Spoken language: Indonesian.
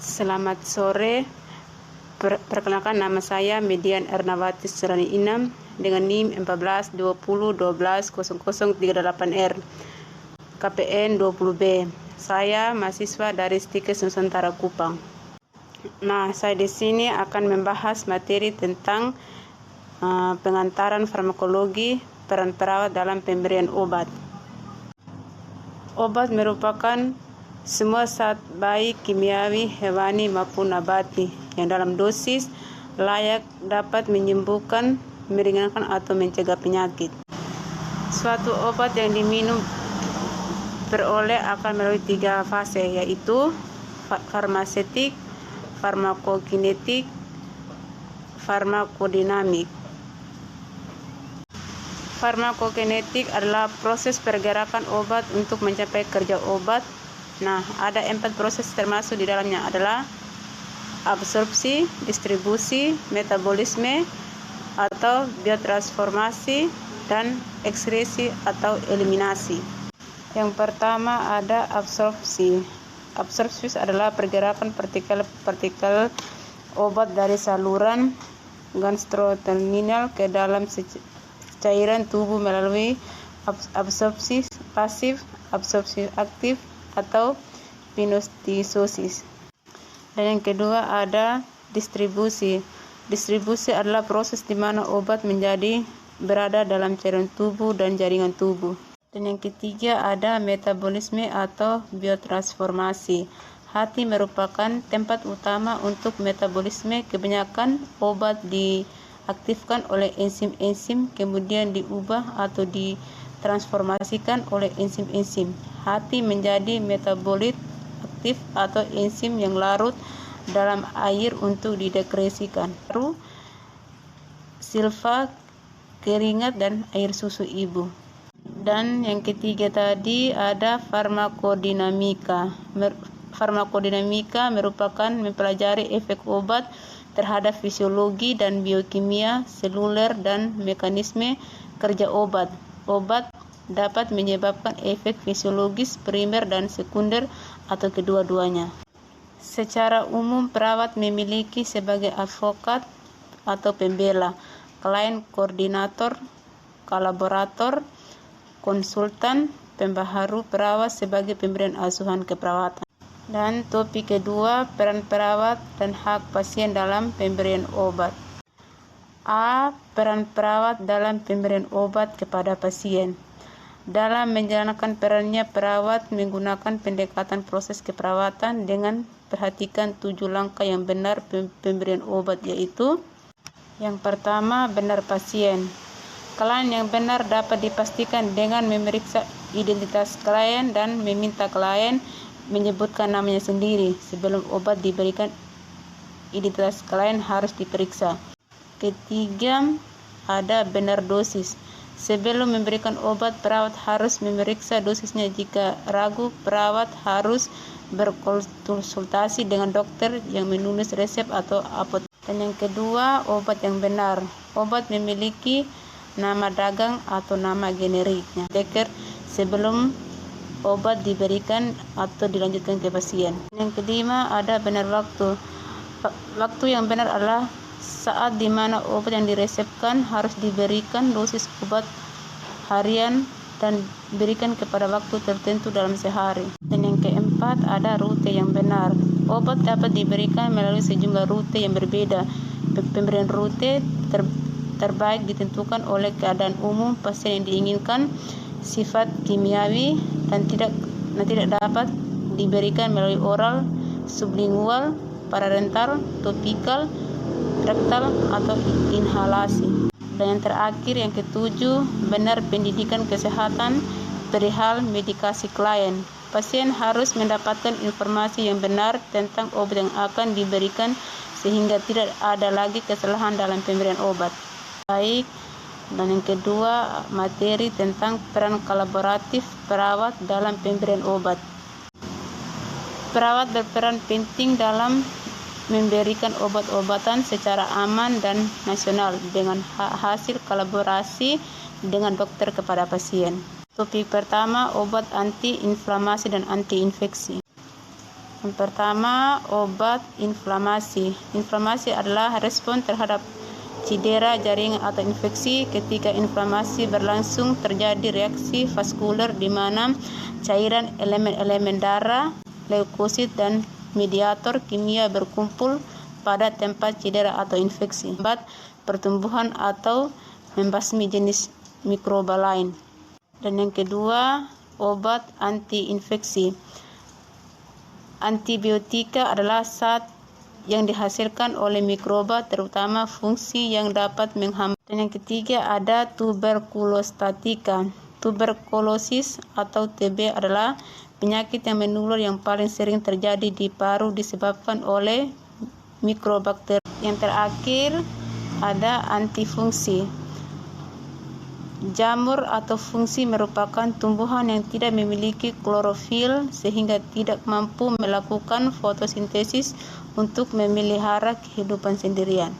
Selamat sore, perkenalkan nama saya Median Ernawati Surani Inam dengan NIM 1420120038R KPN 20B. Saya mahasiswa dari Stikes Nusantara Kupang. Nah, saya di sini akan membahas materi tentang pengantaran farmakologi, peran perawat dalam pemberian obat. Obat merupakan semua zat baik kimiawi, hewani maupun nabati yang dalam dosis layak dapat menyembuhkan, meringankan atau mencegah penyakit. Suatu obat yang diminum beroleh akan melalui 3 fase, yaitu farmasetik, farmakokinetik, farmakodinamik. Farmakokinetik adalah proses pergerakan obat untuk mencapai kerja obat. Nah, ada 4 proses termasuk di dalamnya adalah absorpsi, distribusi, metabolisme atau biotransformasi, dan ekskresi atau eliminasi. Yang pertama ada absorpsi. Absorpsi adalah pergerakan partikel-partikel obat dari saluran gastrointestinal ke dalam cairan tubuh melalui absorpsi pasif, absorpsi aktif, atau pinostisosis. Dan yang kedua ada distribusi. Distribusi adalah proses di mana obat berada dalam cairan tubuh dan jaringan tubuh. Dan yang ketiga ada metabolisme atau biotransformasi. Hati merupakan tempat utama untuk metabolisme. Kebanyakan obat diaktifkan oleh enzim-enzim, kemudian diubah atau ditransformasikan oleh enzim-enzim. Hati menjadi metabolit aktif atau enzim yang larut dalam air untuk didekresikan. Lalu silva, keringat, dan air susu ibu. Dan yang ketiga tadi ada farmakodinamika. Farmakodinamika merupakan mempelajari efek obat terhadap fisiologi dan biokimia seluler dan mekanisme kerja obat. Obat dapat menyebabkan efek fisiologis primer dan sekunder atau kedua-duanya. Secara umum, perawat memiliki sebagai advokat atau pembela, klien koordinator, kolaborator, konsultan, pembaharu perawat sebagai pemberian asuhan keperawatan. Dan topik kedua, peran perawat dan hak pasien dalam pemberian obat. A. Peran perawat dalam pemberian obat kepada pasien. Dalam menjalankan perannya, perawat menggunakan pendekatan proses keperawatan dengan perhatikan 7 langkah yang benar pemberian obat, yaitu yang pertama, benar pasien. Klien yang benar dapat dipastikan dengan memeriksa identitas klien dan meminta klien menyebutkan namanya sendiri. Sebelum obat diberikan, identitas klien harus diperiksa. Ketiga, ada benar dosis. Sebelum memberikan obat, perawat harus memeriksa dosisnya. Jika ragu, perawat harus berkonsultasi dengan dokter yang menulis resep atau apotek. Dan yang kedua, obat yang benar. Obat memiliki nama dagang atau nama generiknya sebelum obat diberikan atau dilanjutkan ke pasien. Yang kelima, ada benar waktu. Waktu yang benar adalah saat di mana obat yang diresepkan harus diberikan dosis obat harian dan diberikan kepada waktu tertentu dalam sehari. Dan yang keempat, ada rute yang benar. Obat dapat diberikan melalui sejumlah rute yang berbeda. Pemberian rute terbaik ditentukan oleh keadaan umum pasien yang diinginkan, sifat kimiawi, dan tidak dapat diberikan melalui oral, sublingual, parenteral, topikal, rektal, atau inhalasi. Dan yang terakhir, yang ketujuh, benar pendidikan kesehatan perihal medikasi klien. Pasien harus mendapatkan informasi yang benar tentang obat yang akan diberikan sehingga tidak ada lagi kesalahan dalam pemberian obat. Baik, dan yang kedua, materi tentang peran kolaboratif perawat dalam pemberian obat. Perawat berperan penting dalam memberikan obat-obatan secara aman dan nasional dengan hasil kolaborasi dengan dokter kepada pasien. Topik pertama, obat anti-inflamasi dan anti-infeksi. Yang pertama, obat inflamasi. Inflamasi adalah respon terhadap cedera jaringan atau infeksi. Ketika inflamasi berlangsung, terjadi reaksi vaskuler di mana cairan elemen-elemen darah, leukosit dan mediator kimia berkumpul pada tempat cedera atau infeksi, membuat pertumbuhan atau membasmi jenis mikroba lain. Dan yang kedua, obat anti-infeksi. Antibiotika adalah zat yang dihasilkan oleh mikroba, terutama fungsi yang dapat menghambat. Dan yang ketiga ada tuberkulostatika. Tuberkulosis atau TB adalah penyakit yang menular yang paling sering terjadi di paru disebabkan oleh mikrobakteri. Yang terakhir ada antifungsi. Jamur atau fungsi merupakan tumbuhan yang tidak memiliki klorofil sehingga tidak mampu melakukan fotosintesis untuk memelihara kehidupan sendirian.